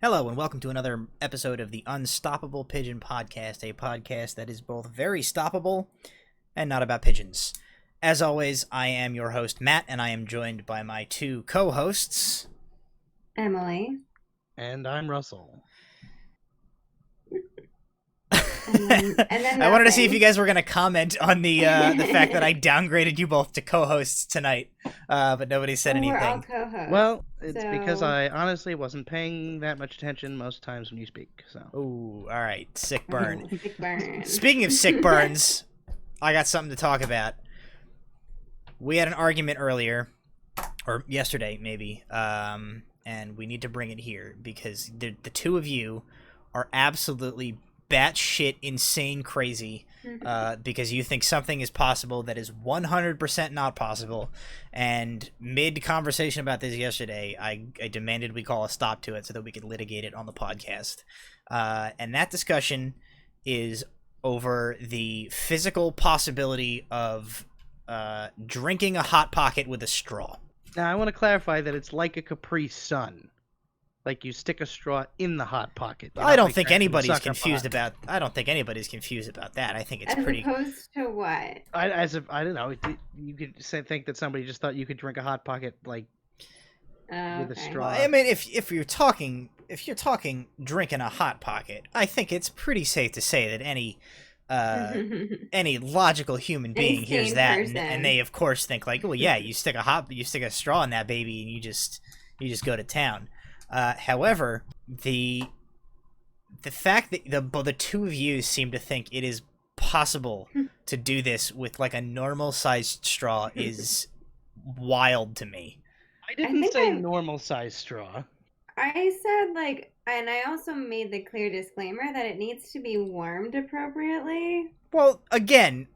Hello, and welcome to another episode of the Unstoppable Pigeon Podcast, a podcast that is both very stoppable and not about pigeons. As always, I am your host, Matt, and I am joined by my two co-hosts, Emily. And I'm Russell. And then I wanted to see if you guys were going to comment on the fact that I downgraded you both to co-hosts tonight, but nobody said anything. We're all co-hosts. Well, it's because so- I honestly wasn't paying that much attention most times when you speak. So. Ooh, all right, sick burn. Ooh, sick burn. Speaking of sick burns, I got something to talk about. We had an argument earlier, or yesterday maybe, and we need to bring it here because the two of you are absolutely batshit insane crazy because you think something is possible that is 100% not possible. And mid-conversation about this yesterday, I demanded we call a stop to it so that we could litigate it on the podcast. And that discussion is over the physical possibility of drinking a Hot Pocket with a straw. Now, I want to clarify that it's like a Capri Sun. Like you stick a straw in the Hot Pocket. I don't think anybody's confused about. I don't think anybody's confused about that. I think it's As pretty. opposed to what? I don't know. You could think that somebody just thought you could drink a Hot Pocket like with a Okay. straw. I mean, if you're talking drinking a Hot Pocket, I think it's pretty safe to say that any logical human being Any hears sane that person. and they of course think like, well, yeah, you stick a straw in that baby and you just go to town. However, the fact that the two of you seem to think it is possible to do this with like a normal sized straw is wild to me. I didn't think say I'm- normal size straw. I said and I also made the clear disclaimer that it needs to be warmed appropriately. Well, again,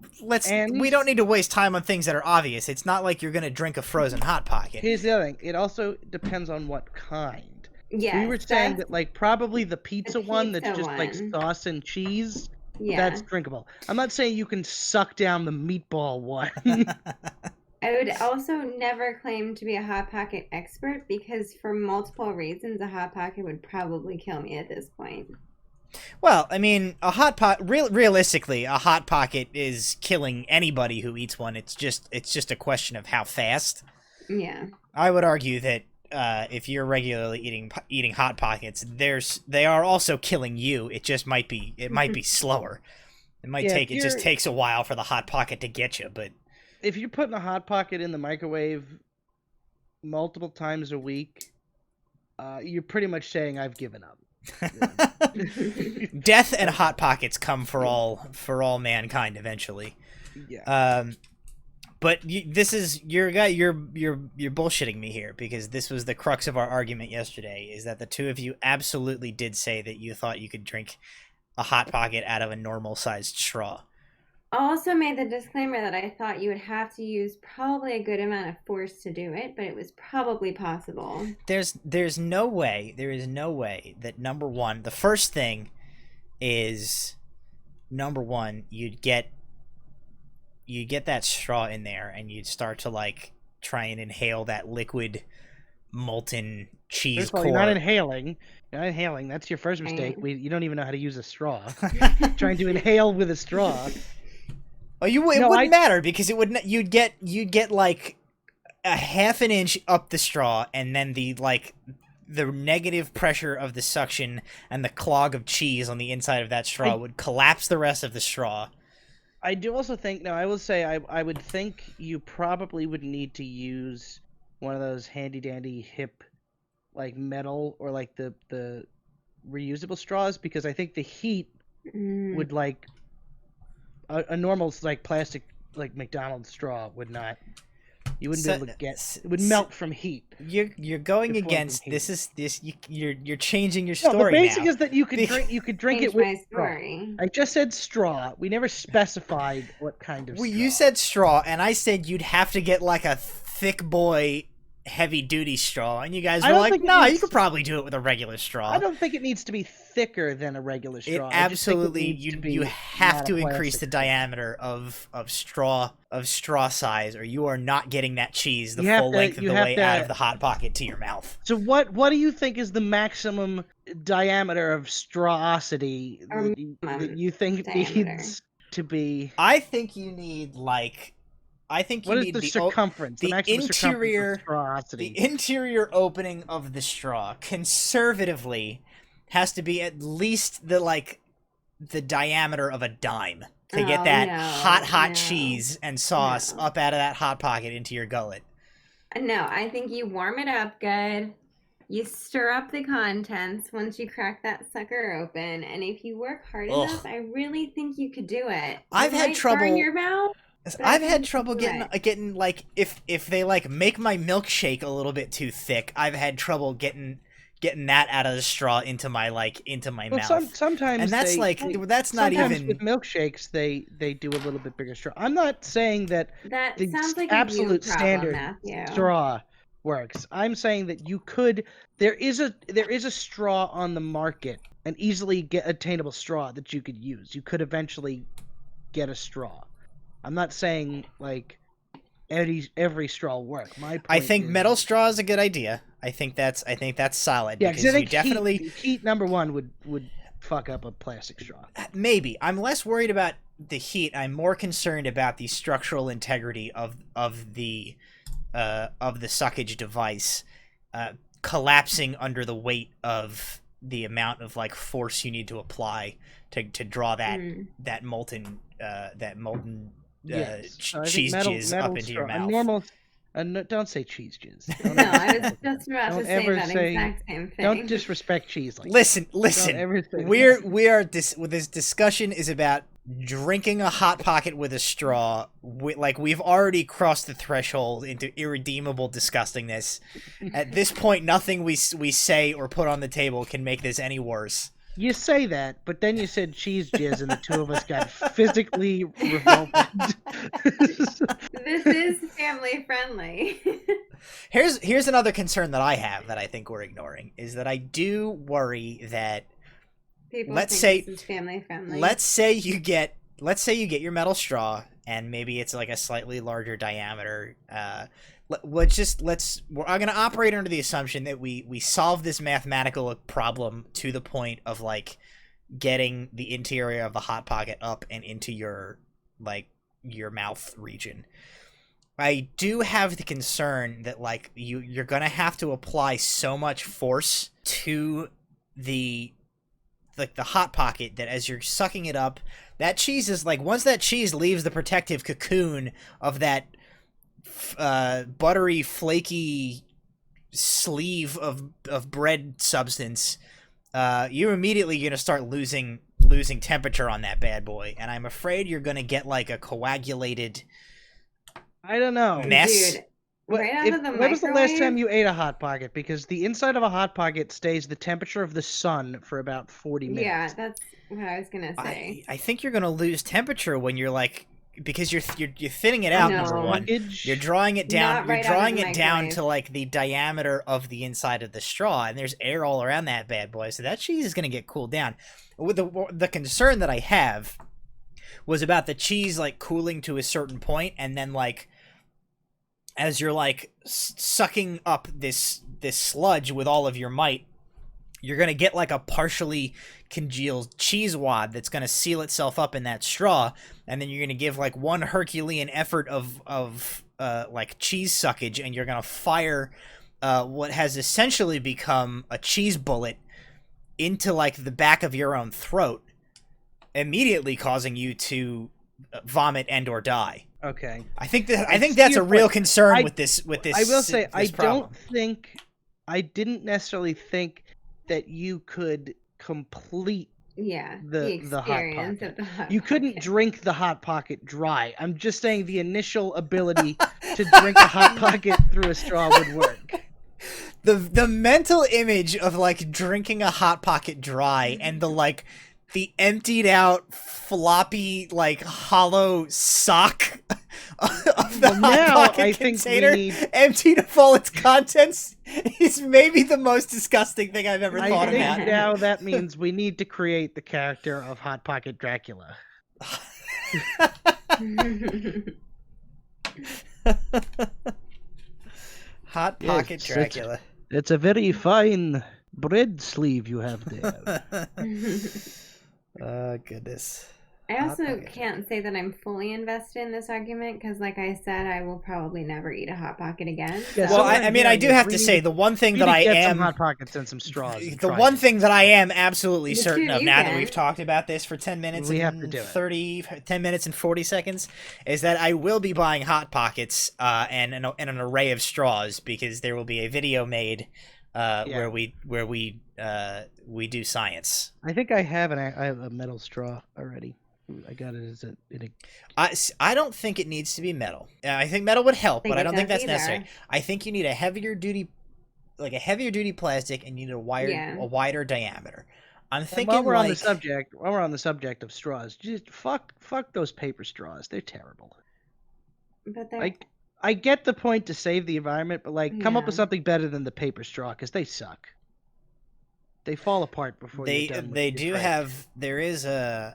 And- we don't need to waste time on things that are obvious. It's not like you're gonna drink a frozen Hot Pocket. Here's the other thing. It also depends on what kind. Yes. We were saying that like probably the pizza one that's pizza just like one. sauce and cheese. Yeah. That's drinkable. I'm not saying you can suck down the meatball one. I would also never claim to be a Hot Pocket expert because for multiple reasons, a Hot Pocket would probably kill me at this point. Well, I mean, realistically, a Hot Pocket is killing anybody who eats one. It's just a question of how fast. Yeah. I would argue that if you're regularly eating Hot Pockets, they are also killing you. It just might be slower. It just takes a while for the Hot Pocket to get you. But If you're putting a Hot Pocket in the microwave multiple times a week, you're pretty much saying I've given up. death and Hot Pockets come for all mankind eventually. Yeah. But this is you're bullshitting me here because this was the crux of our argument yesterday. Is that the two of you absolutely did say that you thought you could drink a Hot Pocket out of a normal sized straw. I also made the disclaimer that I thought you would have to use probably a good amount of force to do it, but it was probably possible. There's no way that number one, the first thing is you'd get that straw in there and you'd start to like try and inhale that liquid molten cheese First of all, core. you're not inhaling. You're not inhaling. That's your first mistake. Right. You don't even know how to use a straw. Trying to inhale with a straw. Oh, it wouldn't matter because you'd get like a half an inch up the straw, and then the negative pressure of the suction and the clog of cheese on the inside of that straw would collapse the rest of the straw. I do also think. No, I will say I would think you probably would need to use one of those handy dandy hip, like metal or like the reusable straws because I think the heat would like. A normal like plastic like McDonald's straw would not. You wouldn't be able to get. It would melt from heat. You're going Before against heat. this. You're changing your No, story the basic now. is that you could drink Change it with my straw. story. I just said straw. We never specified what kind of straw. Well, you said straw, and I said you'd have to get like a thick boy heavy duty straw, and you guys I were don't like, think it "Nah, you needs- could probably do it with a regular straw." I don't think it needs to be thicker than a regular It straw. I just think it absolutely needs to be you have not to a increase plastic the diameter of straw size, or you are not getting that cheese the You have full to- length of you the have way to- out of the hot pocket to your mouth. So what do you think is the maximum diameter of strawosity that you think diameter. needs to be? I think you need What is the circumference? The maximum interior circumference of the strawosity. interior opening of the straw conservatively has to be at least the diameter of a dime to get that hot cheese and sauce up out of that hot pocket into your gullet. No, I think you warm it up good. You stir up the contents once you crack that sucker open, and if you work hard enough, I really think you could do it. I've had trouble in your mouth. I've had trouble getting like if they like make my milkshake a little bit too thick. I've had trouble getting that out of the straw into my mouth. Sometimes and that's that's not even with milkshakes. They do a little bit bigger straw. I'm not saying that the sounds like absolute a you problem, standard Matthew. straw works. I'm saying that you could. There is a straw on the market, an easily attainable straw that you could use. You could eventually get a straw. I'm not saying like every straw will work. My point I think is, metal straw is a good idea. I think that's solid. Yeah, because I think you definitely heat number one would fuck up a plastic straw. Maybe. I'm less worried about the heat. I'm more concerned about the structural integrity of the suckage device collapsing under the weight of the amount of like force you need to apply to draw that molten Yes. So I think cheese jizz metal up into straw, your mouth. A normal, no, don't say cheese jizz. No, I was just about Don't to say ever that say- exact same thing. Don't disrespect cheese like Listen. Don't ever say This discussion is about drinking a hot pocket with a straw. We've already crossed the threshold into irredeemable disgustingness. At this point, nothing we say or put on the table can make this any worse. You say that, but then you said cheese jizz, and the two of us got physically revolted. This is family friendly. Here's another concern that I have that I think we're ignoring is that I do worry that People Let's think say- this is family friendly. let's say you get your metal straw and maybe it's like a slightly larger diameter. We're going to operate under the assumption that we solve this mathematical problem to the point of like getting the interior of the hot pocket up and into your mouth region. I do have the concern that like you're going to have to apply so much force to the hot pocket that as you're sucking it up, that cheese is like, once that cheese leaves the protective cocoon of that buttery, flaky sleeve of bread substance, you're immediately going to start losing temperature on that bad boy, and I'm afraid you're going to get like a coagulated I don't know. mess. Dude, right out of the when was the last microwave? time you ate a hot pocket? Because the inside of a hot pocket stays the temperature of the sun for about 40 minutes. Yeah, that's what I was gonna say. I think you're going to lose temperature when you're like, because you're thinning it out. No. Number one, you're drawing it down. Not You're right out of drawing the it down microwave. to like the diameter of the inside of the straw, and there's air all around that bad boy. So that cheese is going to get cooled down. With the concern that I have was about the cheese like cooling to a certain point, and then like as you're like sucking up this sludge with all of your might, you're going to get like a partially congealed cheese wad that's going to seal itself up in that straw, and then you're going to give like one Herculean effort of like cheese suckage, and you're going to fire what has essentially become a cheese bullet into like the back of your own throat, immediately causing you to vomit and or die. Okay. I think that's a real concern with this. I will say this problem. I didn't necessarily think that you could complete Yeah, the hot experience pocket. of the hot You couldn't pocket. drink the hot pocket dry. I'm just saying the initial ability to drink a hot pocket through a straw would work. The mental image of like drinking a hot pocket dry and the like the emptied out floppy like hollow sock of the Well, hot now pocket I think we container need- emptied of all its contents is maybe the most disgusting thing I've ever I thought think about. now that means we need to create the character of Hot Pocket Dracula. Hot Pocket Yes, Dracula. It's a very fine bread sleeve you have there. Oh, goodness. I Hot also Pocket can't say that I'm fully invested in this argument because, like I said, I will probably never eat a Hot Pocket again. Yeah, so- Well, so I mean, I do yeah, have we to need say to- the one thing We that need I to get some am Hot Pockets and some straws. and the try one it. thing that I am absolutely The certain two of you now that can. we've talked about this for 10 minutes We and have to do it. 10 minutes and 40 seconds is that I will be buying Hot Pockets and an array of straws because there will be a video made where we do science. I think I have I have a metal straw already. I got it as a I don't think it needs to be metal. I think metal would help, but I it don't think does that's necessary. either. I think you need a heavier duty plastic, and you need a wider diameter. I'm And thinking while we're like on the subject of straws, just fuck those paper straws. They're terrible. But they're I get the point to save the environment, but like come up with Yeah. something better than the paper straw because they suck. They fall apart before you're done with they your do drink. have there is a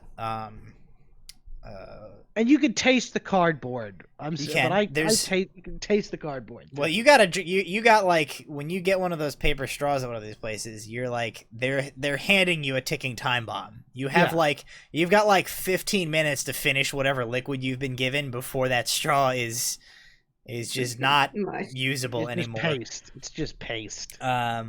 And you can taste the cardboard. You can. You can taste the cardboard. well, you got like when you get one of those paper straws at one of these places, you're like they're handing you a ticking time bomb. You have you've got like 15 minutes to finish whatever liquid you've been given before that straw is just not mush. usable it's anymore. Just paste. It's just paste. I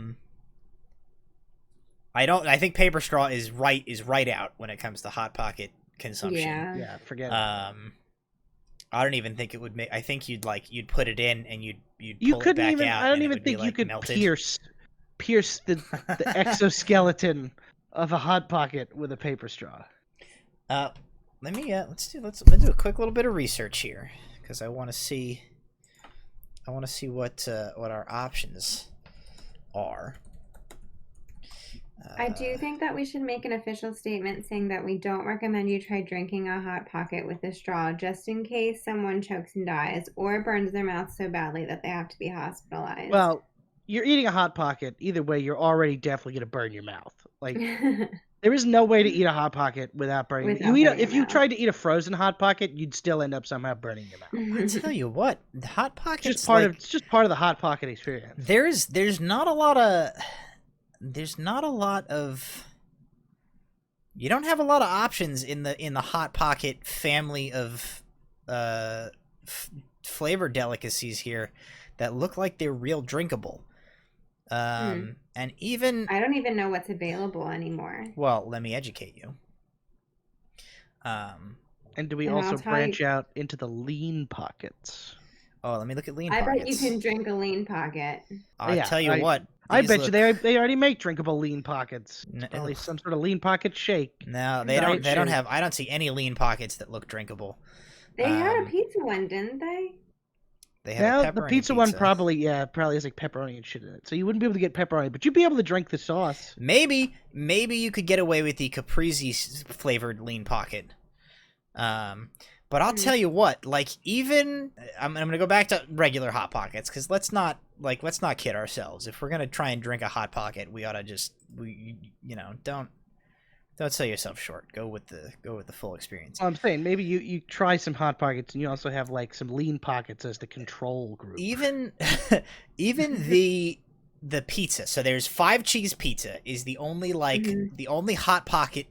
think paper straw is right out when it comes to Hot Pocket consumption. Yeah. Yeah, forget it. I don't even think it would make. I think you'd put it in and you'd You pull it couldn't back even. out. I don't and it even would be, think you like, could melted. pierce the exoskeleton of a Hot Pocket with a paper straw. Let's do a quick little bit of research here because I want to see what our options are. I do think that we should make an official statement saying that we don't recommend you try drinking a Hot Pocket with a straw just in case someone chokes and dies or burns their mouth so badly that they have to be hospitalized. Well, you're eating a Hot Pocket. Either way, you're already definitely gonna burn your mouth. Like there is no way to eat a Hot Pocket without burning. If you tried to eat a frozen Hot Pocket, you'd still end up somehow burning your mouth. I tell you what, the Hot Pockets It's just part of the Hot Pocket experience. There's not a lot of you don't have a lot of options in the Hot Pocket family of flavor delicacies here that look like they're real drinkable. And even I don't even know what's available anymore. well, let me educate you. And do we And also I'll tell branch you- out into the lean pockets? Oh, let me look at lean I pockets. bet you can drink a lean pocket. I Yeah, tell you what. I these bet look- you they already make drinkable lean pockets. N- Probably some sort of lean pocket shake. No, they Diet don't. They don't shake. have. I don't see any lean pockets that look drinkable. They had Um, a pizza one, didn't they? They have Now a the pepperoni pizza one probably has like pepperoni and shit in it, so you wouldn't be able to get pepperoni, but you'd be able to drink the sauce. Maybe you could get away with the caprese flavored lean pocket. But I'll tell you what, like even I'm gonna go back to regular Hot Pockets because let's not kid ourselves. If we're gonna try and drink a Hot Pocket, we ought to just don't sell yourself short. Go with the full experience. I'm saying maybe you try some Hot Pockets and you also have like some lean pockets as the control group. Even the pizza. So there's 5 cheese pizza is the only the only Hot Pocket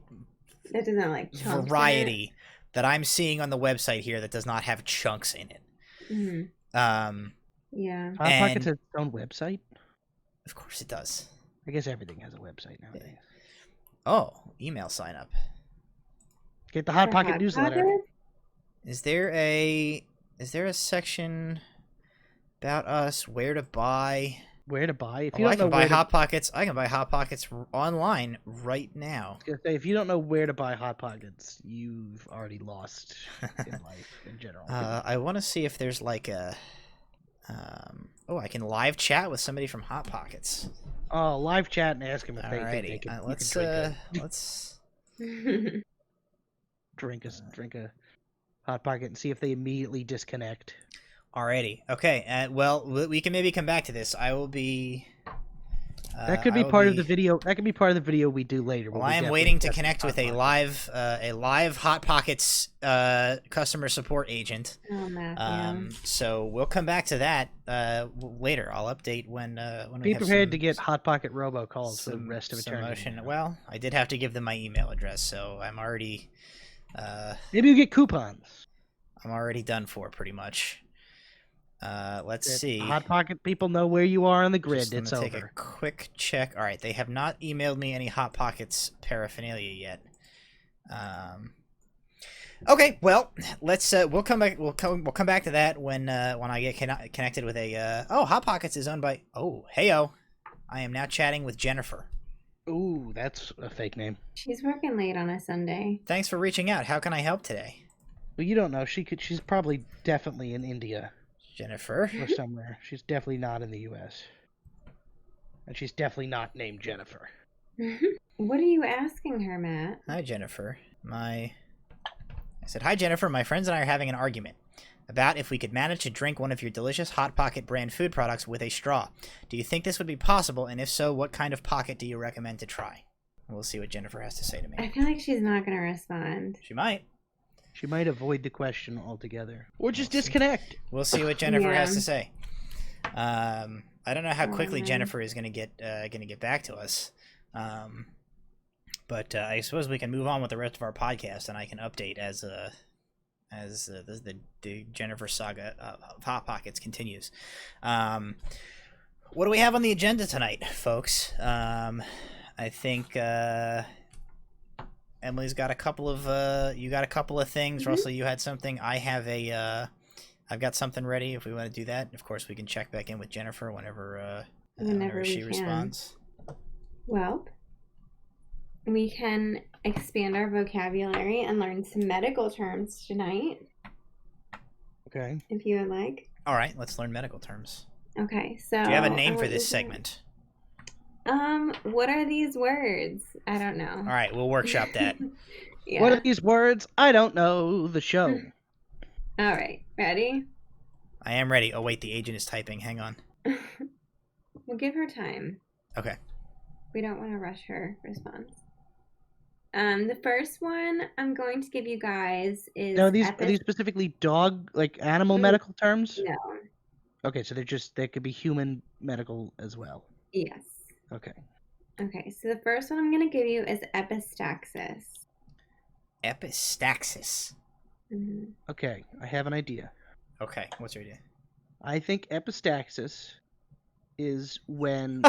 That doesn't like chunks in it. variety that I'm seeing on the website here that does not have chunks in it. Mhm. Yeah. Hot and- Pockets has its own website. Of course it does. I guess everything has a website nowadays. Oh, email sign up. Get the Hot For Pocket Hot newsletter. Pocket? Is there a section about us where to buy? Where to buy? If Oh, you I don't know can buy where to, Hot Pockets. I can buy Hot Pockets online right now. I was gonna say, if you don't know where to buy Hot Pockets, you've already lost in life in general. I want to see if there's like a. I can live chat with somebody from Hot Pockets. Oh, live chat and ask them if they think Alrighty, they can. you let's can drink it. let's drink a hot pocket and see if they immediately disconnect. Alrighty. Okay. Well, we can maybe come back to this. I will be. That could be part of the video. That could be part of the video we do later. Well, I am waiting to connect with a live Hot Pockets customer support agent. Oh, Matthew. So we'll come back to that later. I'll update when we Be have prepared some, to get Hot Pocket robocalls for the rest of some eternity. motion. Well, I did have to give them my email address, so I'm already. Maybe you get coupons. I'm already done for pretty much. Let's see. Hot Pocket people know where you are on the grid. Just gonna take a quick check. All right, they have not emailed me any Hot Pockets paraphernalia yet. Okay, well, let's we'll come back. We'll come back to that when I get connected with a. Oh, Hot Pockets is owned by. Oh, heyo, I am now chatting with Jennifer. Ooh, that's a fake name. She's working late on a Sunday. Thanks for reaching out. How can I help today? Well, you don't know. She's probably definitely in India. Jennifer. Or somewhere. She's definitely not in the U.S. And she's definitely not named Jennifer. What are you asking her, Matt? Hi, Jennifer. I said, hi, Jennifer. My friends and I are having an argument about if we could manage to drink one of your delicious Hot Pocket brand food products with a straw. Do you think this would be possible? And if so, what kind of pocket do you recommend to try? We'll see what Jennifer has to say to me. I feel like she's not going to respond. She might. She might avoid the question altogether. Or just disconnect. We'll see what Jennifer Yeah. has to say. I don't know how quickly Jennifer is gonna get back to us. But I suppose we can move on with the rest of our podcast, and I can update as the Jennifer saga of Hot Pockets continues. What do we have on the agenda tonight, folks? I think Emily's got a couple of you got a couple of things. Mm-hmm. Russell, you had something. I have I've got something ready if we want to do that. Of course, we can check back in with Jennifer whenever she responds. Well, we can expand our vocabulary and learn some medical terms tonight. Okay. If you would like. All right, let's learn medical terms. Okay, so... Do you have a name for this segment? What are these words? I don't know. All right, we'll workshop that. Yeah. What are these words? I don't know. The show. All right, ready? I am ready. Oh, wait, the agent is typing. Hang on. We'll give her time. Okay. We don't want to rush her response. The first one I'm going to give you guys is... Now, are these specifically dog, like animal medical terms? No. Okay, so they could be human medical as well. Yes. Okay. Okay, so the first one I'm going to give you is epistaxis. Epistaxis. Mm-hmm. Okay, I have an idea. Okay, what's your idea? I think epistaxis is when...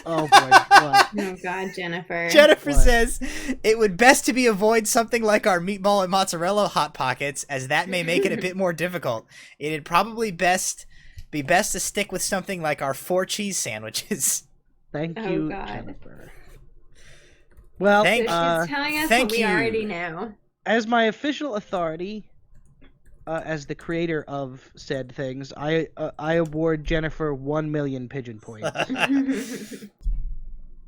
Oh boy, what? Oh God, Jennifer. Jennifer What? says it would best to be avoid something like our meatball and mozzarella Hot Pockets, as that may make it a bit more difficult. It'd probably be best to stick with something like our 4 cheese sandwiches. Thank Oh, you, God. Jennifer. Well, So she's telling us thank what we you. already know. as my official authority, as the creator of said things, I award Jennifer 1 million pigeon points.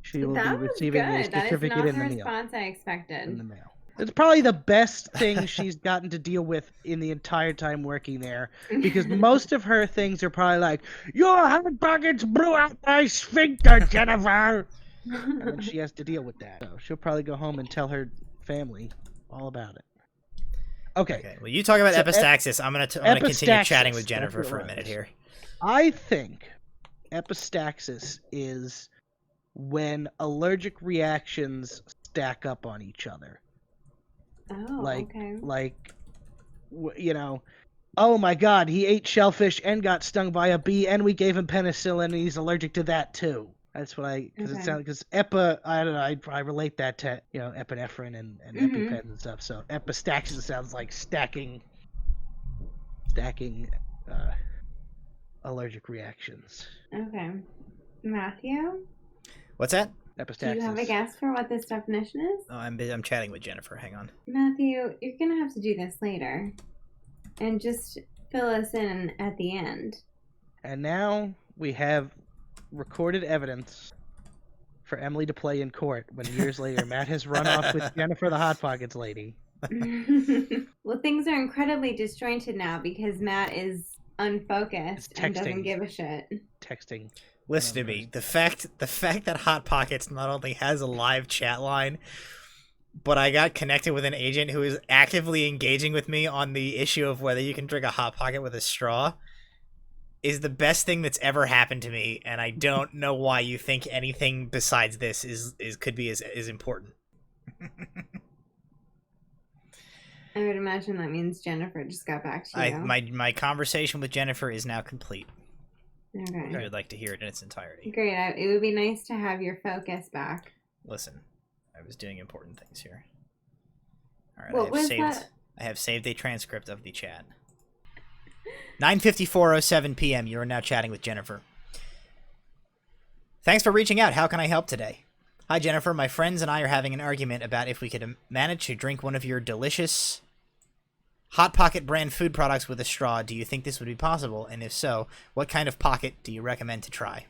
She will That be was receiving a good. That is certificate not in the the mail. response I expected. In the mail. It's probably the best thing she's gotten to deal with in the entire time working there, because most of her things are probably like, "Your Hot Pockets blew out my sphincter, Jennifer," and then she has to deal with that. So she'll probably go home and tell her family all about it. Okay. Well, you talk about So epistaxis. I'm gonna continue epistaxis, chatting with that's Jennifer what it for a was. minute here. I think epistaxis is when allergic reactions stack up on each other. Oh, okay. Oh my God, he ate shellfish and got stung by a bee, and we gave him penicillin, and he's allergic to that too. That's what because Okay. it sounds, because I don't know, I relate that to, epinephrine and EpiPen and stuff, so epistaxis sounds like stacking allergic reactions. Okay. Matthew, What's that? Epistaxis. do you have a guess for what this definition is? Oh, I'm chatting with Jennifer. Hang on. Matthew, you're going to have to do this later. And just fill us in at the end. And now we have recorded evidence for Emily to play in court when years later Matt has run off with Jennifer the Hot Pockets lady. Well, things are incredibly disjointed now because Matt is unfocused and doesn't give a shit. Texting. Listen to me. The fact that Hot Pockets not only has a live chat line, but I got connected with an agent who is actively engaging with me on the issue of whether you can drink a Hot Pocket with a straw is the best thing that's ever happened to me, and I don't know why you think anything besides this could be as important. I would imagine that means Jennifer just got back to you. My conversation with Jennifer is now complete. Okay. If you would like to hear it in its entirety. Great. It would be nice to have your focus back. Listen, I was doing important things here. All right, What was that? I have saved a transcript of the chat. 9:54:07 p.m. You are now chatting with Jennifer. Thanks for reaching out. How can I help today? Hi, Jennifer. My friends and I are having an argument about if we could manage to drink one of your delicious Hot Pocket brand food products with a straw. Do you think this would be possible? And if so, what kind of pocket do you recommend to try?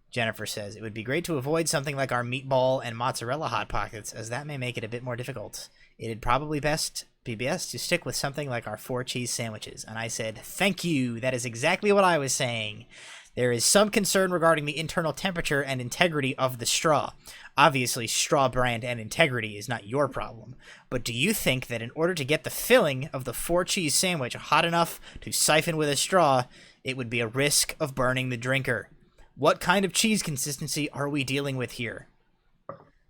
Jennifer says, it would be great to avoid something like our meatball and mozzarella Hot Pockets, as that may make it a bit more difficult. It'd probably be best to stick with something like our 4 cheese sandwiches. And I said, thank you. That is exactly what I was saying. There is some concern regarding the internal temperature and integrity of the straw. Obviously, straw brand and integrity is not your problem. But do you think that in order to get the filling of the 4 cheese sandwich hot enough to siphon with a straw, it would be a risk of burning the drinker? What kind of cheese consistency are we dealing with here?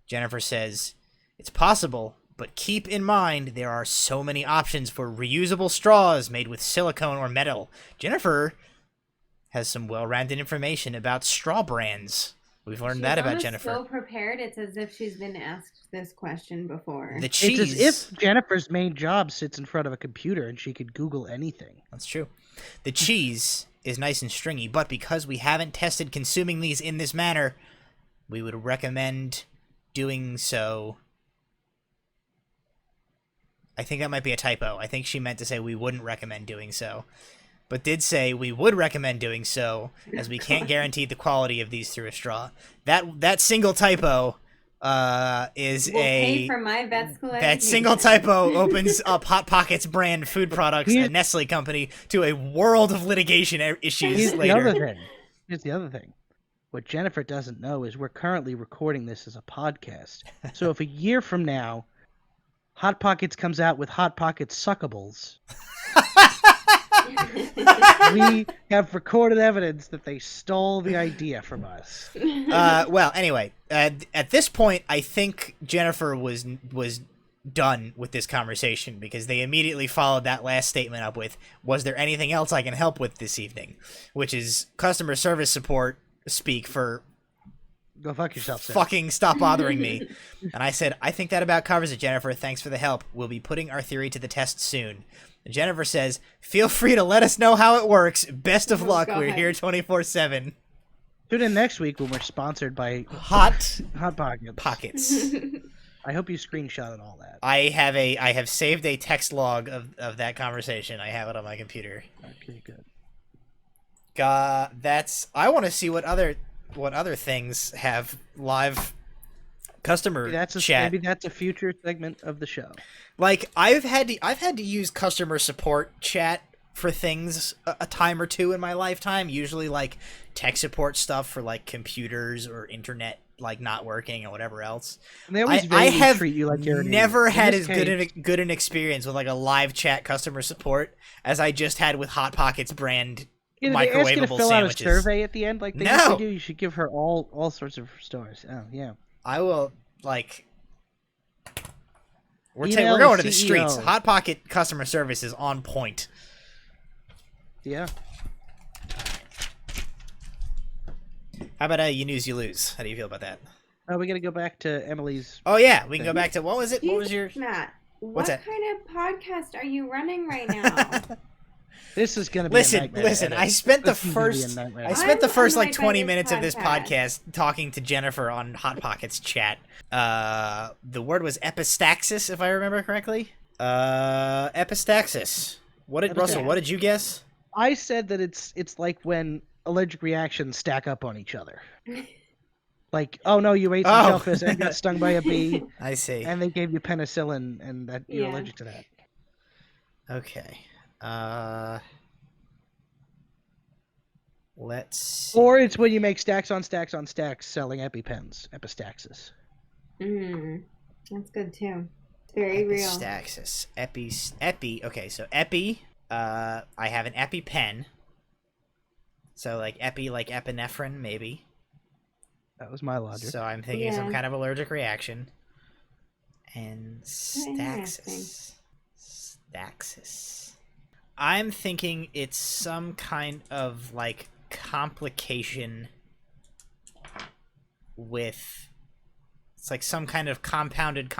Jennifer says, it's possible, but keep in mind there are so many options for reusable straws made with silicone or metal. Jennifer has some well-rounded information about straw brands. We've learned that about Jennifer. So prepared, it's as if she's been asked this question before. The cheese. It's as if Jennifer's main job sits in front of a computer and she could Google anything. That's true. The cheese is nice and stringy, but because we haven't tested consuming these in this manner, we would recommend doing so. I think that might be a typo. I think she meant to say we wouldn't recommend doing so, but did say we would recommend doing so, as we can't guarantee the quality of these through a straw. That single typo is we'll pay for my vet school education. That single typo opens up Hot Pockets brand food products, a Nestle company, to a world of litigation issues later. Here's the other thing. What Jennifer doesn't know is we're currently recording this as a podcast. So if a year from now, Hot Pockets comes out with Hot Pockets Suckables, we have recorded evidence that they stole the idea from us. Well, anyway, at this point, I think Jennifer was done with this conversation because they immediately followed that last statement up with, was there anything else I can help with this evening? Which is customer service support speak for go fuck yourself, sir. Fucking stop bothering me. And I said, I think that about covers it, Jennifer. Thanks for the help. We'll be putting our theory to the test soon. And Jennifer says, feel free to let us know how it works. Best of luck. We're here 24/7. Tune in next week when we're sponsored by Hot Pockets. I hope you screenshotted all that. I have saved a text log of that conversation. I have it on my computer. Okay, good. I want to see what other things have live customer chat. Maybe that's a future segment of the show. Like I've had to use customer support chat for things a time or two in my lifetime. Usually like tech support stuff for like computers or internet like not working or whatever else. And they always treat you like you're never had as good an experience with like a live chat customer support as I just had with Hot Pockets brand microwavable they ask you to fill sandwiches. Out a survey at the end, like they usually do. You should give her all sorts of stories. Oh yeah, I will like. We're going to the streets. Hot Pocket customer service is on point. Yeah. How about you lose, you lose? How do you feel about that? We got to go back to Emily's. Oh yeah, we can go back to what was it? What was your Matt? What's that? Kind of podcast are you running right now? This is gonna be a nightmare. Listen. I spent the first like 20 minutes of this podcast talking to Jennifer on Hot Pockets chat. The word was epistaxis, if I remember correctly. Epistaxis. Russell? What did you guess? I said that it's like when allergic reactions stack up on each other. Like, oh no, you ate some Oh. shellfish and got stung by a bee, I see. and they gave you penicillin, and that you're Yeah. allergic to that. Okay. Let's see. Or it's when you make stacks on stacks on stacks selling EpiPens, Epistaxis. That's good too. It's very real. Epistaxis. Epi. Okay, so Epi. I have an EpiPen. So like Epi, like epinephrine, maybe. That was my logic. So I'm thinking some Yeah. kind of allergic reaction. And interesting. Staxis. I'm thinking it's some kind of like complication with. It's like some kind of compounded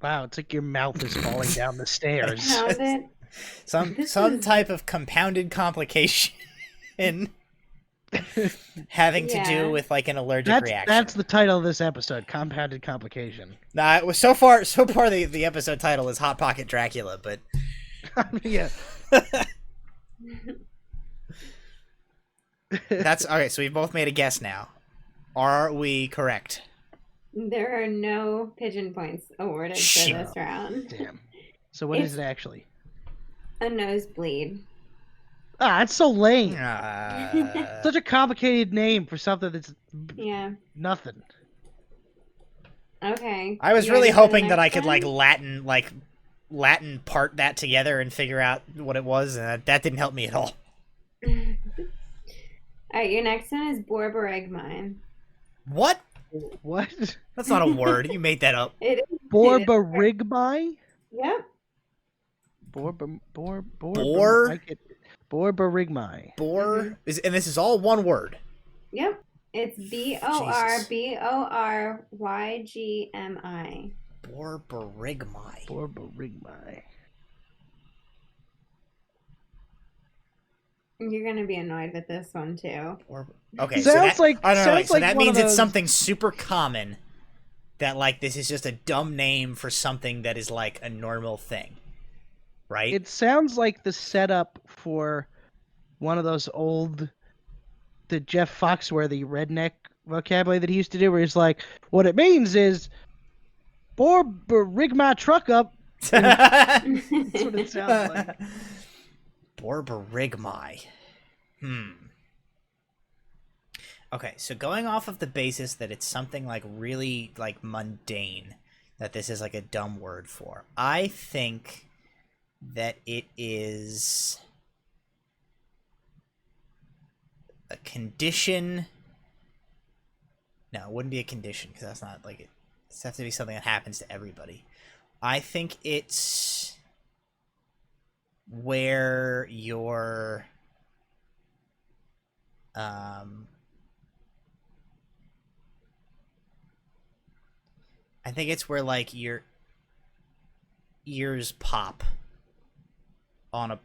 Wow, it's like your mouth is falling down the stairs. How's it? some type of compounded complication having to do Yeah. with like an allergic reaction. That's the title of this episode, Compounded Complication. Nah, it was so far the episode title is Hot Pocket Dracula, but Yeah. that's okay. So we've both made a guess now. Are we correct? There are no pigeon points awarded for Shit. this round. Damn. So what is it actually? A nosebleed. Ah, it's so lame. Uh, Such a complicated name for something that's Yeah. nothing. Okay. I was You really ready for the hoping that I next could one? Latin part that together and figure out what it was, and that didn't help me at all. Alright, your next one is Borborygmine. What? What? That's not a word. You made that up. It is. Borborygmi? Yep. Borborygmi. Bor is, and this is all one word. Yep. It's Borborygmi. Borborygmi. Borborygmi. You're gonna be annoyed with this one too. Okay, Sounds so like- I don't know. sounds So like that one of means it's those- something super common. That like this is just a dumb name for something that is like a normal thing, right? It sounds like the setup for one of those old, the Jeff Foxworthy redneck vocabulary that he used to do, where he's like, what it means is, rig my truck up. That's what it sounds like. Borborygmi. Okay, so going off of the basis that it's something like really like mundane, that this is like a dumb word for, I think that it is a condition. No, it wouldn't be a condition because that's not like it. It's have to be something that happens to everybody. I think it's where you're I think it's where like your ears pop on a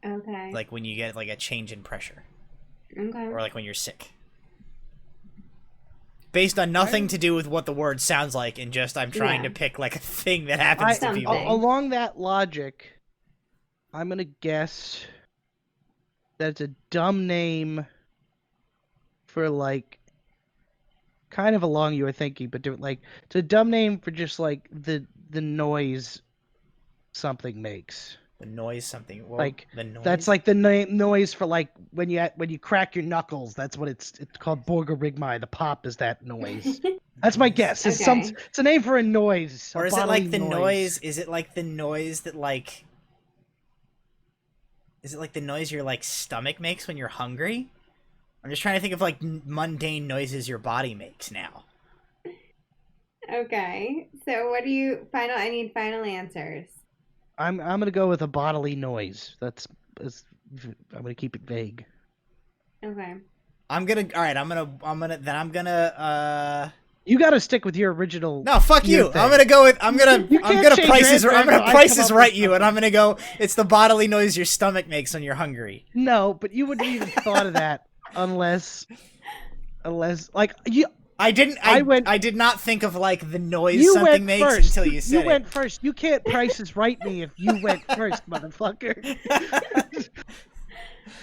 Okay. like when you get like a change in pressure Okay. or like when you're sick. Based on nothing to do with what the word sounds like and just I'm trying to pick like a thing that happens to Something. people. Along that logic, I'm gonna guess that it's a dumb name for like kind of along you were thinking, but like it's a dumb name for just like the noise something makes. The noise something. Well, Like the noise. that's like the noise for like when you crack your knuckles. That's what it's called. Borborygmi. The pop is that noise. That's my guess. It's Okay. it's a name for a noise. Or a is it like the bodily noise? Is it like the noise that like? Is it like the noise your like stomach makes when you're hungry? I'm just trying to think of like mundane noises your body makes now. Okay. So what do you I need final answers. I'm gonna go with a bodily noise. I'm gonna keep it vague. Okay. I'm gonna. All right. I'm gonna. You got to stick with your original. No, fuck your you. thing. I'm gonna go with. I'm gonna You can't change your prices. answer I'm gonna until I prices come up right with you, and something. I'm gonna go. It's the bodily noise your stomach makes when you're hungry. No, but you wouldn't even thought of that unless like you. I didn't. I did not think of like the noise You something went makes first. until you said You it. went first. You can't prices right me if you went first, motherfucker.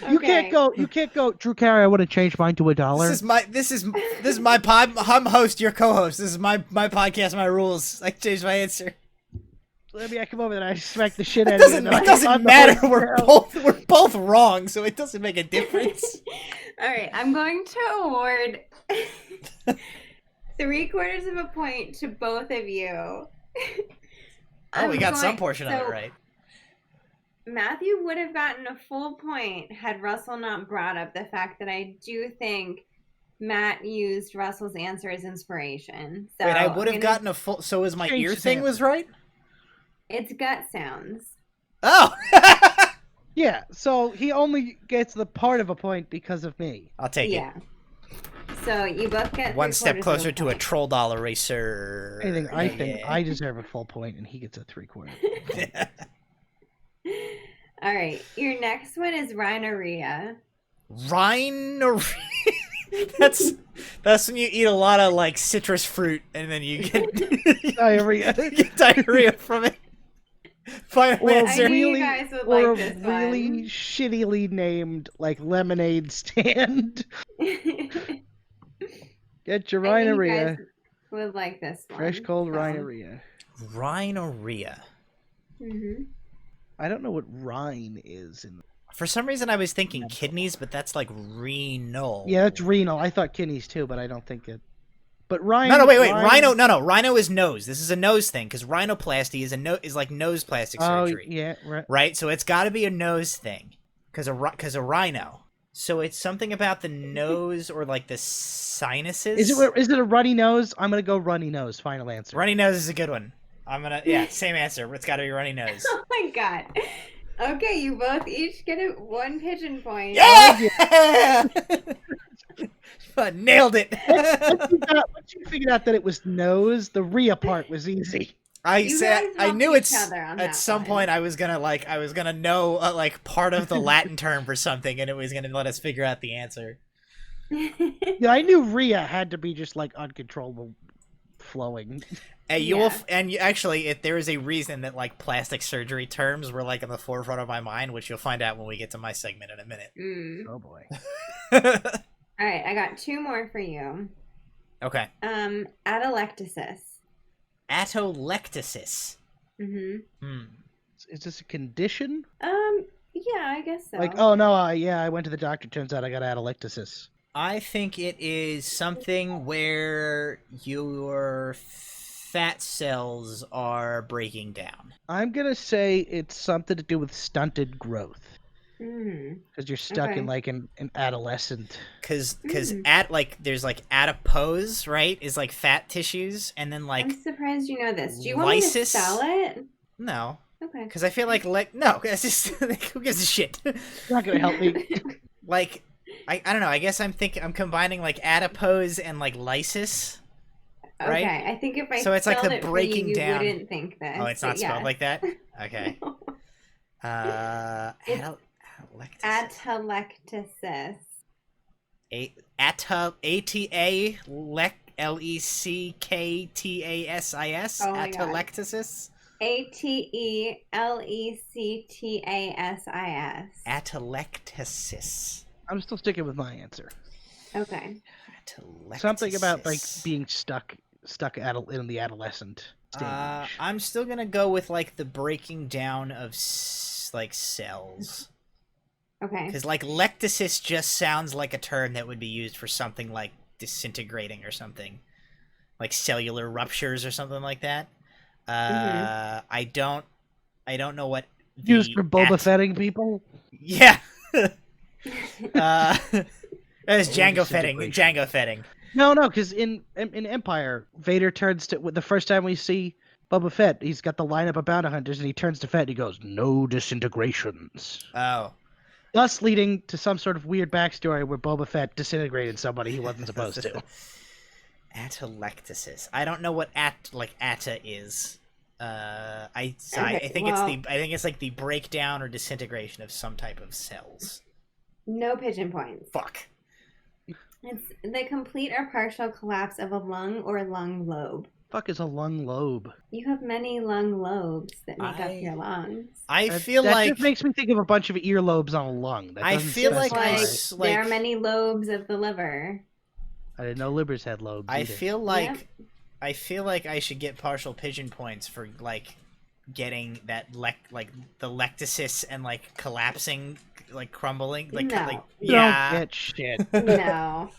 You can't go. You can't go. Drew Carey, I want to change mine to $1. This is my pod. I'm host. You're co-host. This is my podcast. My rules. I changed my answer. Let me come over there and I smack the shit out It of you. doesn't matter. We're both wrong, so it doesn't make a difference. All right, I'm going to award 3/4 of a point to both of you. Oh, we got some portion of it right. Matthew would have gotten a full point had Russell not brought up the fact that I do think Matt used Russell's answer as inspiration. So wait, I would have gotten a full. So is my ear thing was right? It's gut sounds. Oh. Yeah, so he only gets the part of a point because of me. I'll take it. Yeah. So you both get one step closer to a troll doll eraser. I think I deserve a full point, and he gets a 3/4. All right, your next one is rhinorrhea. Rhinorrhea. That's when you eat a lot of like citrus fruit, and then you get diarrhea. You get diarrhea from it. Final answer. I knew you guys would or like this a really one. shittily named like lemonade stand. Get your I knew you rhinorrhea. guys would like this one. Fresh cold rhinorrhea. Rhinorrhea. Mm-hmm. I don't know what rhine is. For some reason, I was thinking kidneys, but that's like renal. Yeah, that's renal. I thought kidneys too, but I don't think it. But rhine. No, wait. Rhino. No. Rhino is nose. This is a nose thing because rhinoplasty is like nose plastic surgery. Oh, yeah, right. Right. So it's got to be a nose thing because a rhino. So it's something about the nose or like the sinuses. Is it a runny nose? I'm gonna go runny nose. Final answer. Runny nose is a good one. Same answer. It's got to be runny nose. Oh my god. Okay, you both each get one pigeon point. Yeah! Nailed it. Once you figured out that it was nose, the Rhea part was easy. I knew each other on at that some one. point I was gonna know like part of the Latin term for something, and it was gonna let us figure out the answer. Yeah, I knew Rhea had to be just like uncontrollable flowing. Actually, if there is a reason that like plastic surgery terms were like in the forefront of my mind, which you'll find out when we get to my segment in a minute. Oh boy. All right, I got two more for you. Okay. Atelectasis. Atelectasis. Mm-hmm. Is this a condition? Yeah, I guess so. Like, oh no, I went to the doctor. Turns out I got atelectasis. I think it is something where your fat cells are breaking down. I'm gonna say it's something to do with stunted growth. Because you're stuck in like an adolescent. Because there's like adipose, right? Is like fat tissues, and then like. I'm surprised you know this. Do you want me to spell it? No. Okay. Because I feel like no, it's just who gives a shit. You're not gonna help me. Like, I don't know. I guess I'm combining like adipose and like lysis. Right? Okay, I think if I so it's like the breaking you down. You wouldn't think this. Oh, it's not spelled like that. Okay. Atelectasis. Alecktasis. Atelectasis. Atelectasis. Atelectasis. I'm still sticking with my answer. Okay. Something about like being stuck in the adolescent stage. I'm still gonna go with like the breaking down of like cells. Okay. Because like lectasis just sounds like a term that would be used for something like disintegrating or something, like cellular ruptures or something like that. I don't know what used for Boba Fetting people. Yeah. That is Django Fetting. No, because in Empire, Vader turns to the first time we see Boba Fett, he's got the lineup of bounty hunters, and he turns to Fett and he goes, "No disintegrations." Oh. Thus leading to some sort of weird backstory where Boba Fett disintegrated somebody he wasn't supposed to. Atelectasis. I don't know what atta is. I think it's like the breakdown or disintegration of some type of cells. No pigeon points. Fuck. It's the complete or partial collapse of a lung or lung lobe. fuck is a lung lobe? You have many lung lobes that make up I- your lungs. I That- feel that like just makes me think of a bunch of earlobes on a lung. That I doesn't feel Just like I specify. s- there are like- many lobes of the liver. I didn't know livers had lobes. I either. feel like Yep. I feel like I should get partial pigeon points for like getting that like the lectasis and like collapsing, like crumbling, like No. like You yeah. don't get shit. No.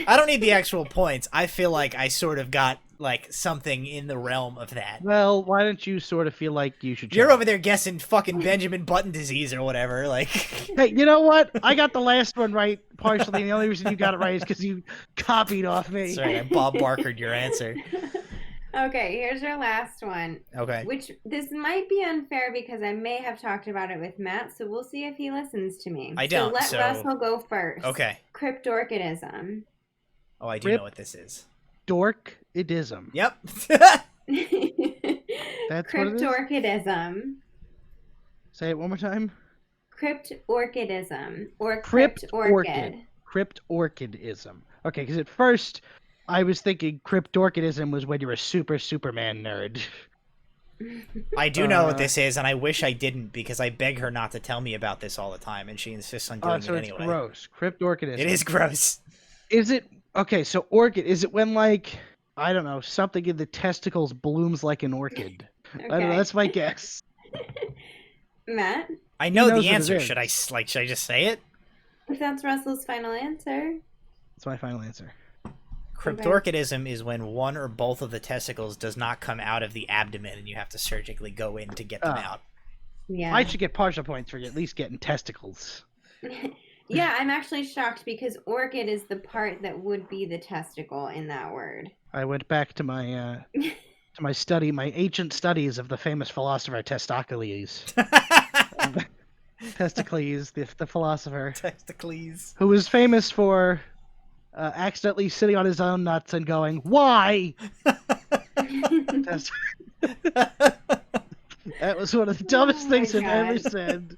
I don't need the actual points. I feel like I sort of got like something in the realm of that. Well, why don't you sort of feel like you should? You're check? over there guessing fucking Benjamin Button disease or whatever. Like, Hey, you know what? I got the last one right partially. And the only reason you got it right is because you copied off me. sorry, I Bob Barkered your answer. Okay, here's your last one. Okay. Which this might be unfair because I may have talked about it with Matt, so we'll see if he listens to me. I don't, So let so- Russell go first. Okay. Cryptorchidism. Oh, I do Rip. know what this is. Dorkidism. Yep. That's what it is? Cryptorchidism. Say it one more time. Cryptorchidism. Or Crypt cryptorchid. Cryptorchidism. Okay, because at first I was thinking cryptorchidism was when you're a Superman nerd. I do know what this is, and I wish I didn't because I beg her not to tell me about this all the time, and she insists on doing So it it's anyway. gross. Cryptorchidism. It is gross. Is it okay? So orchid is it when like I don't know something in the testicles blooms like an orchid? I don't know. Okay. That's my guess. Matt, I know knows the what it answer. is. Should I just say it? if that's Russell's final answer. That's my final answer. Cryptorchidism is when one or both of the testicles does not come out of the abdomen, and you have to surgically go in to get them Oh. out. Yeah. I should get partial points for at least getting testicles. Yeah, I'm actually shocked because orchid is the part that would be the testicle in that word. I went back to my my ancient studies of the famous philosopher Testocles. Testocles, the philosopher, Testicles. who was famous for accidentally sitting on his own nuts and going, "Why?" Test- That was one of the dumbest Oh things my I've ever God. said.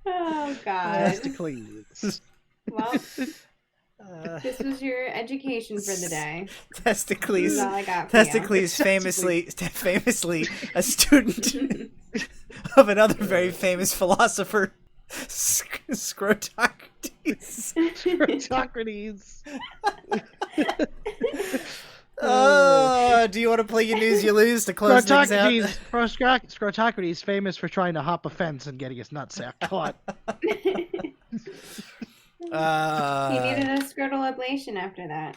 Oh God. Testocles. Well, this was your education for the day. This Testicles. is all I got for you. Testicles, famously a student of another very famous philosopher, Scrotocrates. Socrates. Do you want to play your news you lose to close things out? Scrotocrates, famous for trying to hop a fence and getting his nutsack caught. He needed a scrotal ablation after that.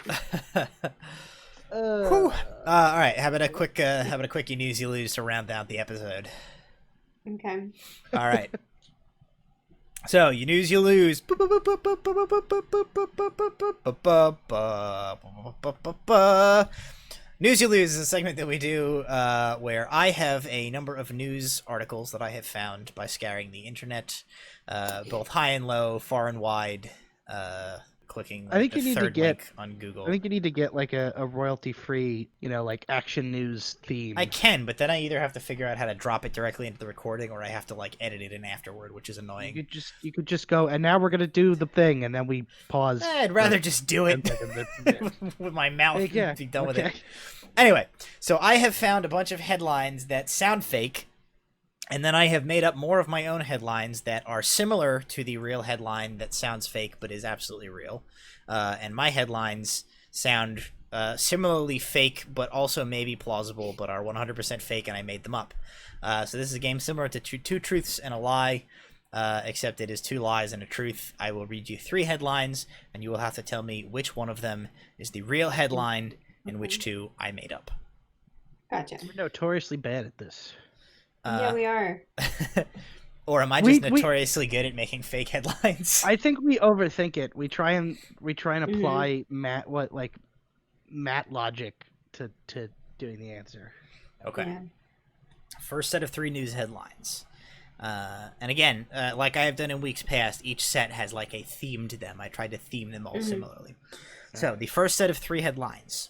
Whew. All right. How about a quick you news you lose to round out the episode? Okay. All right. So, you news you lose. News you lose is a segment that we do where I have a number of news articles that I have found by scouring the internet, both high and low, far and wide, clicking I think the you need to third get- link on Google. I think you need to get like a royalty-free, like action news theme. I can, but then I either have to figure out how to drop it directly into the recording, or I have to like edit it in afterward, which is You annoying. could just go, and now we're gonna do the thing, and then we pause. I'd rather just do it 10 seconds. with my mouth Yeah, and be done with okay. it. Anyway, so I have found a bunch of headlines that sound fake, and then I have made up more of my own headlines that are similar to the real headline that sounds fake but is absolutely real. And my headlines sound similarly fake but also maybe plausible but are 100% fake, and I made them up. So this is a game similar to Two Truths and a Lie, except it is two lies and a truth. I will read you three headlines, and you will have to tell me which one of them is the real headline and which two I made up. Gotcha. We're notoriously bad at this. Yeah, we are. Or am I just We- notoriously good at making fake headlines? I think we overthink it. We try and apply math logic to doing the answer. Okay. Yeah. First set of three news headlines. And again, like I have done in weeks past, each set has like a theme to them. I tried to theme them all similarly. So the first set of three headlines.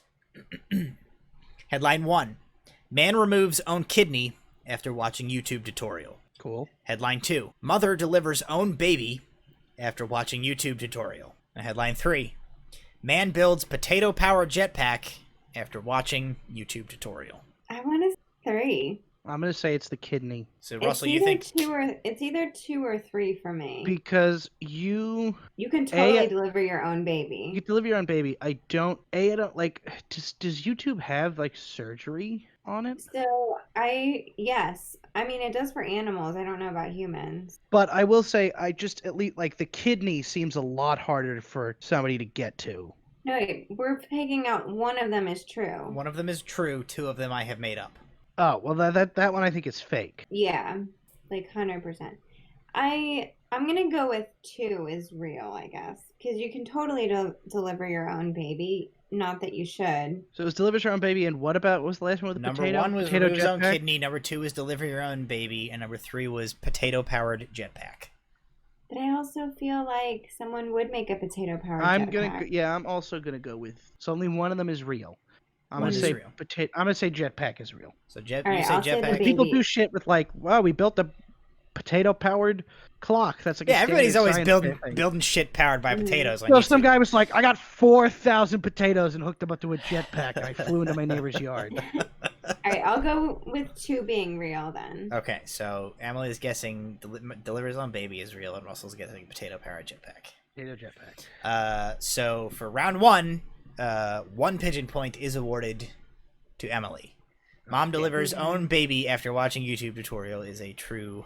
Headline 1. Man removes own kidney after watching YouTube tutorial. Cool. Headline 2. Mother delivers own baby after watching YouTube tutorial. And headline 3. Man builds potato-powered jetpack after watching YouTube tutorial. I want to say 3. I'm gonna say it's the kidney So Russell, you think it's either 2 or 3 for me. because you can totally deliver your own you baby. deliver your own baby. I don't like. Does YouTube have like surgery on it? So yes, I mean it does for animals. I don't know about humans. But I will say, I just at least like the kidney seems a lot harder for somebody to get to. No, wait, we're picking out one of them is true. one of them is true, 2 of them I have made up. Oh well, that one I think is fake. Yeah, like 100%. I'm gonna go with 2 is real, I guess, because you can totally deliver your own baby. Not that you should. So it was deliver your own baby, and what was the last one with the Number potato? 1 was potato remove his own jetpack? kidney. Number 2 is deliver your own baby, and number 3 was potato-powered jetpack. But I also feel like someone would make a potato-powered jetpack. I'm also gonna go with. So only one of them is real. I'm One gonna is say real. I'm gonna say jetpack is real. So All right, you say I'll say the jetpack. baby. People do shit with like, wow, we built a potato-powered clock. That's like Yeah, everybody's always building. building shit powered by potatoes. On So YouTube. some guy was like, I got 4,000 potatoes and hooked them up to a jetpack, and I flew into my neighbor's yard. All right, I'll go with 2 being real then. Okay, so Emily is guessing delivers on baby is real, and Russell's guessing potato-powered jetpack. Potato jetpack. So for round 1, 1 pigeon point is awarded to Emily. Mom delivers own baby after watching YouTube tutorial is a true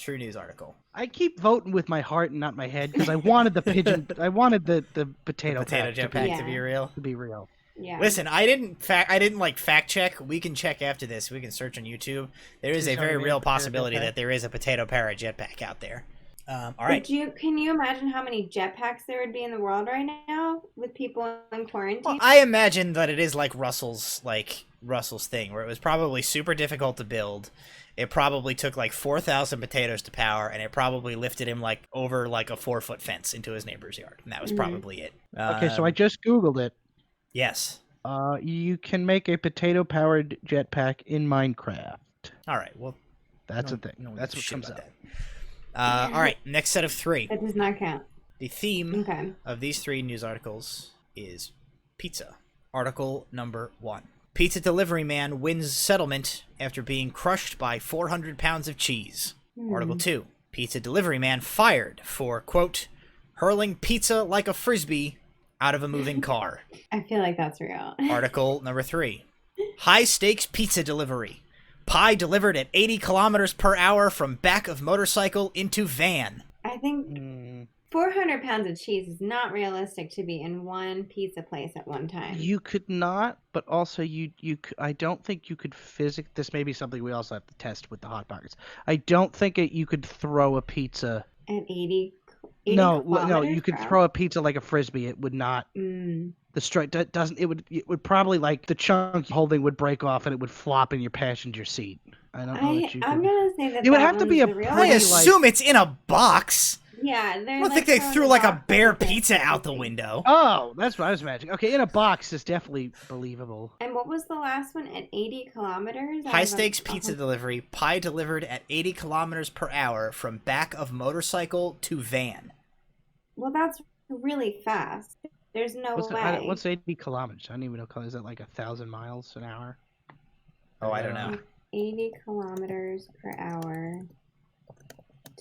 news article. I keep voting with my heart and not my head because I wanted the pigeon. I wanted the potato jetpack to be real. To be real. Yeah. Listen, I didn't fact check. We can check after this. We can search on YouTube. There is a very real possibility that there is a potato-powered jetpack out there. All right. Can you imagine how many jetpacks there would be in the world right now with people in quarantine? Well, I imagine that it is like Russell's thing, where it was probably super difficult to build. It probably took like 4,000 potatoes to power, and it probably lifted him like over like a 4-foot fence into his neighbor's yard, and that was probably it. Okay, so I just Googled it. Yes. You can make a potato-powered jetpack in Minecraft. All right. Well, That's a thing. That's what comes up. All right. Next set of 3. That does not count. The theme Okay. of these 3 news articles is pizza. Article number 1. Pizza delivery man wins settlement after being crushed by 400 pounds of cheese. Article 2. Pizza delivery man fired for, quote, hurling pizza like a frisbee out of a moving car. I feel like that's real. Article number 3. High stakes pizza delivery. Pie delivered at 80 kilometers per hour from back of motorcycle into van. I think 400 pounds of cheese is not realistic to be in one pizza place at one time. You could not, but also I don't think you could this may be something we also have to test with the hot pockets. I don't think you could throw a pizza At 80 no, you could throw a pizza like a frisbee. It would not. The strike doesn't. It would probably like the chunk holding would break off and it would flop in your passenger seat. I don't know. I'm gonna say that it would have to be a real I assume it's in a box. Yeah, I don't think they threw like a bare pizza out the window. Oh, that's what I was imagining. Okay, in a box is definitely believable. And what was the last one? At 80 kilometers? High stakes pizza delivery. Pie delivered at 80 kilometers per hour from back of motorcycle to van. Well, that's really fast. There's no way. What's 80 kilometers? I don't even know. Is that like 1,000 miles an hour? Oh, I don't know. 80 kilometers per hour.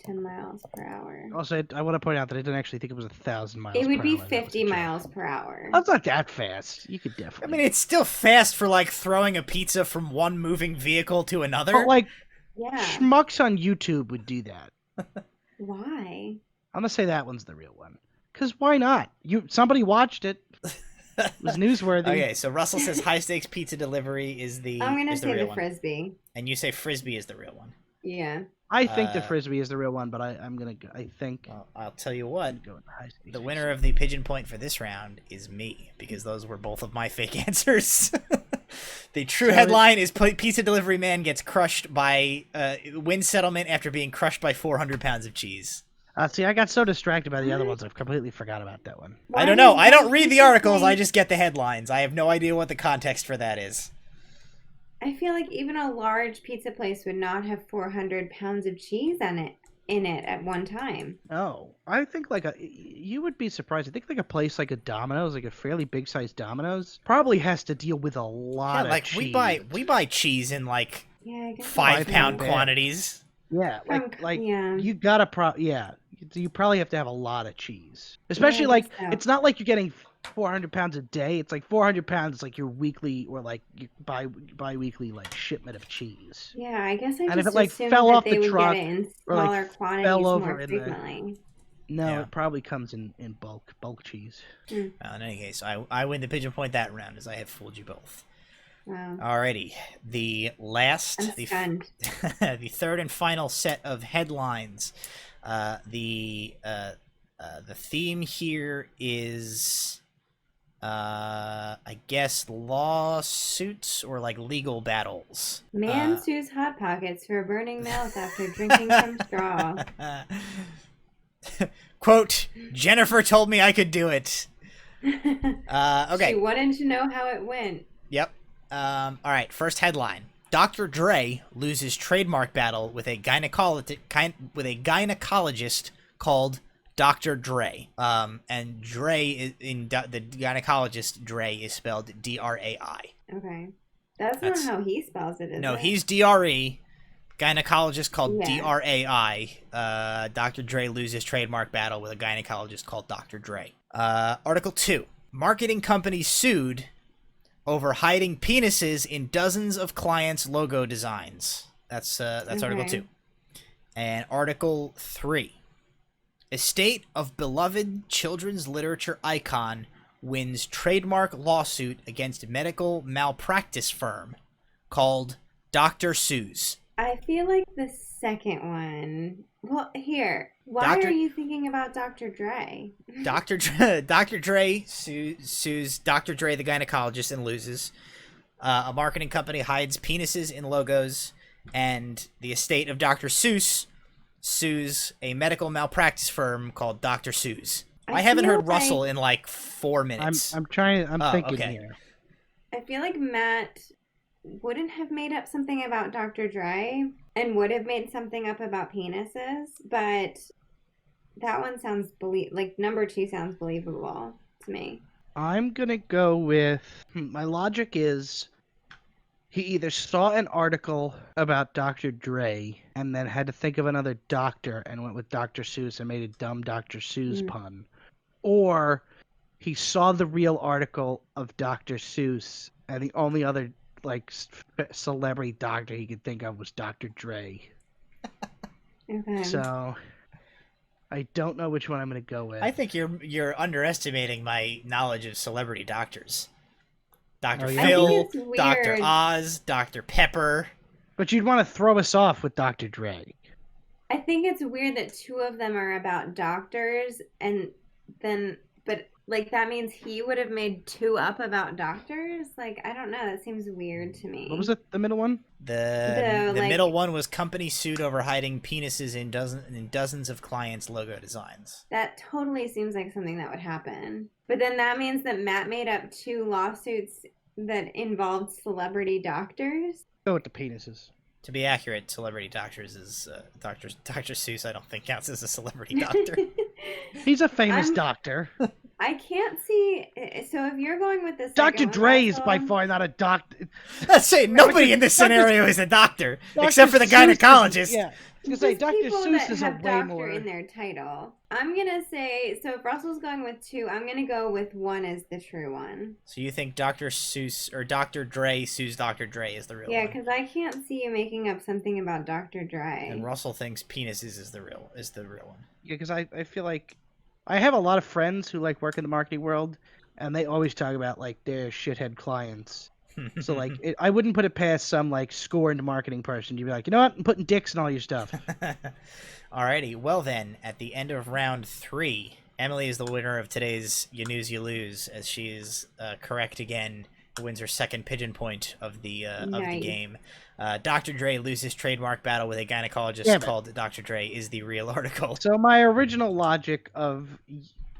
10 miles per hour. Also, I want to point out that I didn't actually think it was 1,000 miles. It would per be hour. 50 miles per hour. That's not that fast. You could definitely. I mean, it's still fast for like throwing a pizza from one moving vehicle to another. But like, Yeah. schmucks on YouTube would do that. Why? I'm gonna say that one's the real one. Cause why not? Somebody watched it. It was newsworthy. Okay, so Russell says high stakes pizza delivery is the. I'm gonna is the say real the one. frisbee. And you say frisbee is the real one. Yeah. I think the frisbee is the real one, but I'm gonna. I think. Well, I'll tell you what. Go with the high stakes The winner of the pigeon point for this round is me, because those were both of my fake answers. The true headline is pizza delivery man gets crushed by wins settlement after being crushed by 400 pounds of cheese. See, I got so distracted by the other ones, I've completely forgot about that one. I don't know. I don't read the articles. I just get the headlines. I have no idea what the context for that is. I feel like even a large pizza place would not have 400 pounds of cheese on it. in it at one time. Oh, I think you would be surprised. I think like a place like a Domino's, like a fairly big sized Domino's, probably has to deal with a lot Yeah, of like cheese. we buy cheese in like Yeah, I guess 5-pound bag. quantities. Yeah, yeah. you gotta you probably have to have a lot of cheese. Yeah, Especially I like guess so. it's not like you're getting 400 pounds a day. It's like 400 pounds is like your weekly or like your bi-weekly like shipment of cheese. Yeah, I guess I And if just it, like, assumed fell that off they the would truck get it in or, like, smaller fell quantities over more in the- frequently. No, Yeah. it probably comes in bulk cheese. In any case, I win the pigeon point that round, as I have fooled you both. Wow. Alrighty, the last, I'm stunned. the third and final set of headlines. The theme here is, I guess, lawsuits or like legal battles. Man sues Hot Pockets for burning mouth after drinking from straw. Quote, Jennifer told me I could do it. Okay. She wanted to know how it went. Yep. All right. First headline: Dr. Dre loses trademark battle with a gynecologist called Dr. Dre. And Dre is the gynecologist. Dre is spelled D-R-A-I. Okay. That's not how he spells it, is No, it? he's D-R-E. Gynecologist called Yeah. D-R-A-I. Dr. Dre loses trademark battle with a gynecologist called Dr. Dre. Article 2. Marketing companies sued over hiding penises in dozens of clients' logo designs. That's Article 2. And Article 3. Estate of beloved children's literature icon wins trademark lawsuit against medical malpractice firm called Dr. Seuss. I feel like the second one. Well, here. Why are you thinking about Dr. Dre? Dr. Dre sues Dr. Dre, the gynecologist, and loses. A marketing company hides penises in logos, and the estate of Dr. Seuss sues a medical malpractice firm called Dr. Seuss. I haven't feel heard Russell like- in like 4 minutes. I'm thinking okay. here. I feel like Matt wouldn't have made up something about Dr. Dre and would have made something up about penises, but that one sounds number 2 sounds believable to me. I'm gonna go with my logic is he either saw an article about Dr. Dre and then had to think of another doctor and went with Dr. Seuss and made a dumb Dr. Seuss pun, or he saw the real article of Dr. Seuss and the only other like celebrity doctor he could think of was Dr. Dre. Okay. So I don't know which one I'm going to go with. I think you're underestimating my knowledge of celebrity doctors. Dr. Oh, yeah? Phil, I think it's Dr. weird. Oz, Dr. Pepper. But you'd want to throw us off with Dr. Dre. I think it's weird that 2 of them are about doctors, and then, but like that means he would have made 2 up about doctors. Like, I don't know. That seems weird to me. What was it? The middle one? The like- middle one was company sued over hiding penises in dozens of clients' logo designs. That totally seems like something that would happen. But then that means that Matt made up 2 lawsuits that involved celebrity doctors. Go with the penises. To be accurate, celebrity doctors is Dr. Seuss. I don't think counts as a celebrity doctor. He's a famous I'm- doctor. I can't see. So if you're going with this, Dr. Dre is by far not a doctor. Let's say nobody in this scenario is a doctor, Dr. except for the Seuss is- gynecologist. Yeah. I was gonna say, Dr. people Seuss that is a have way doctor more. in their title. I'm gonna say. So if Russell's going with 2, I'm gonna go with 1 as the true one. So you think Dr. Seuss or Dr. Dre sues Dr. Dre is the real Yeah, one? because I can't see you making up something about Dr. Dre. And Russell thinks penises is the real one. Yeah, because I feel like I have a lot of friends who like work in the marketing world, and they always talk about like their shithead clients. So like, I wouldn't put it past some like scorned marketing person. You'd be like, you know what? I'm putting dicks in all your stuff. Alrighty, well then, at the end of round 3, Emily is the winner of today's You News You Lose, as she is correct again, wins her second pigeon point of the Nice. game. Dr. Dre loses trademark battle with a gynecologist Damn it. called Dr. Dre is the real article. So my original logic of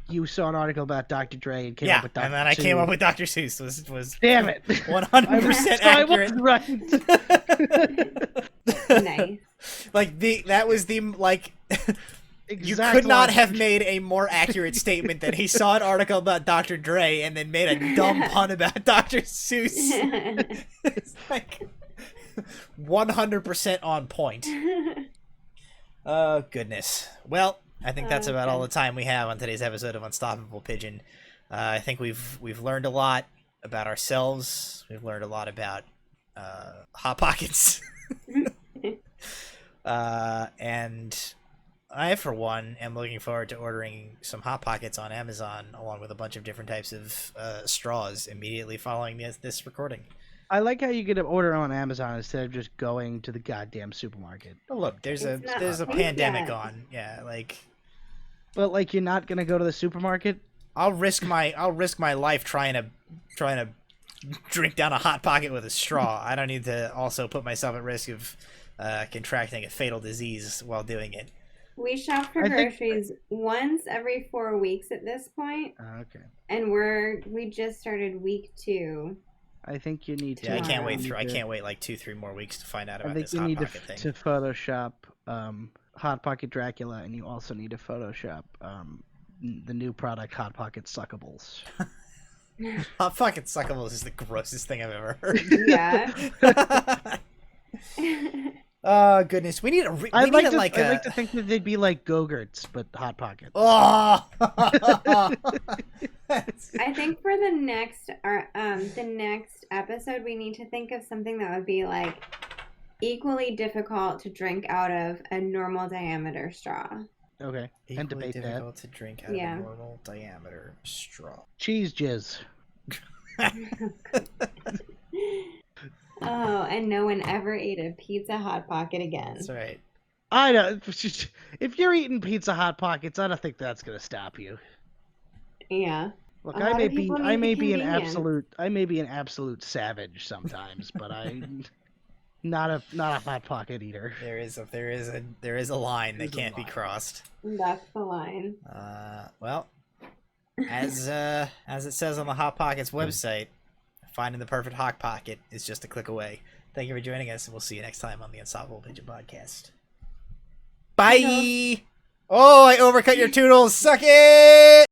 you saw an article about Dr. Dre and came Yeah, up with Dr. and then I came Seuss. up with Dr. Seuss was Damn it! 100% I accurate. was right. Nice. Like that was the like You could not have made a more accurate statement than he saw an article about Dr. Dre and then made a dumb pun about Dr. Seuss. It's like 100% on point. Oh, goodness. Well, I think that's about all the time we have on today's episode of Unstoppable Pigeon. I think we've learned a lot about ourselves. We've learned a lot about Hot Pockets. And I, for one, am looking forward to ordering some Hot Pockets on Amazon, along with a bunch of different types of straws immediately following this recording. I like how you get an order on Amazon instead of just going to the goddamn supermarket. But look, there's a not pandemic yet. on. Yeah, like But like, you're not gonna go to the supermarket. I'll risk my life trying to drink down a Hot Pocket with a straw. I don't need to also put myself at risk of contracting a fatal disease while doing it. We shop for I think- groceries once every 4 weeks at this point, Okay. and we just started week 2. I think you need to. Yeah, I can't wait you through. I need to- can't wait like 2-3 more weeks to find out I about think this you Hot need Pocket thing. to Photoshop Hot Pocket Dracula, and you also need to Photoshop the new product Hot Pocket Suckables. Hot Pocket Suckables is the grossest thing I've ever heard. Yeah. Oh goodness, we need a. We I'd need like to think that they'd be like Go-Gurts, but Hot Pocket. Oh. I think for the next episode, we need to think of something that would be like equally difficult to drink out of a normal diameter straw. Okay, and Equally debate that. difficult to drink out Yeah. of a normal diameter straw. Cheese jizz. Oh, and no one ever ate a Pizza Hot Pocket again. That's right. I know. If you're eating Pizza Hot Pockets, I don't think that's gonna stop you. Yeah. Look, A I lot may of be, people I need may the be an convenience. absolute savage sometimes, but I'm not a Hot Pocket eater. There is a line that There's a can't be line. crossed. That's the line. Well, as it says on the Hot Pockets website, finding the perfect Hot Pocket is just a click away. Thank you for joining us, and we'll see you next time on the Unstoppable Pigeon Podcast. Bye. Oh, I overcut your toodles. Suck it.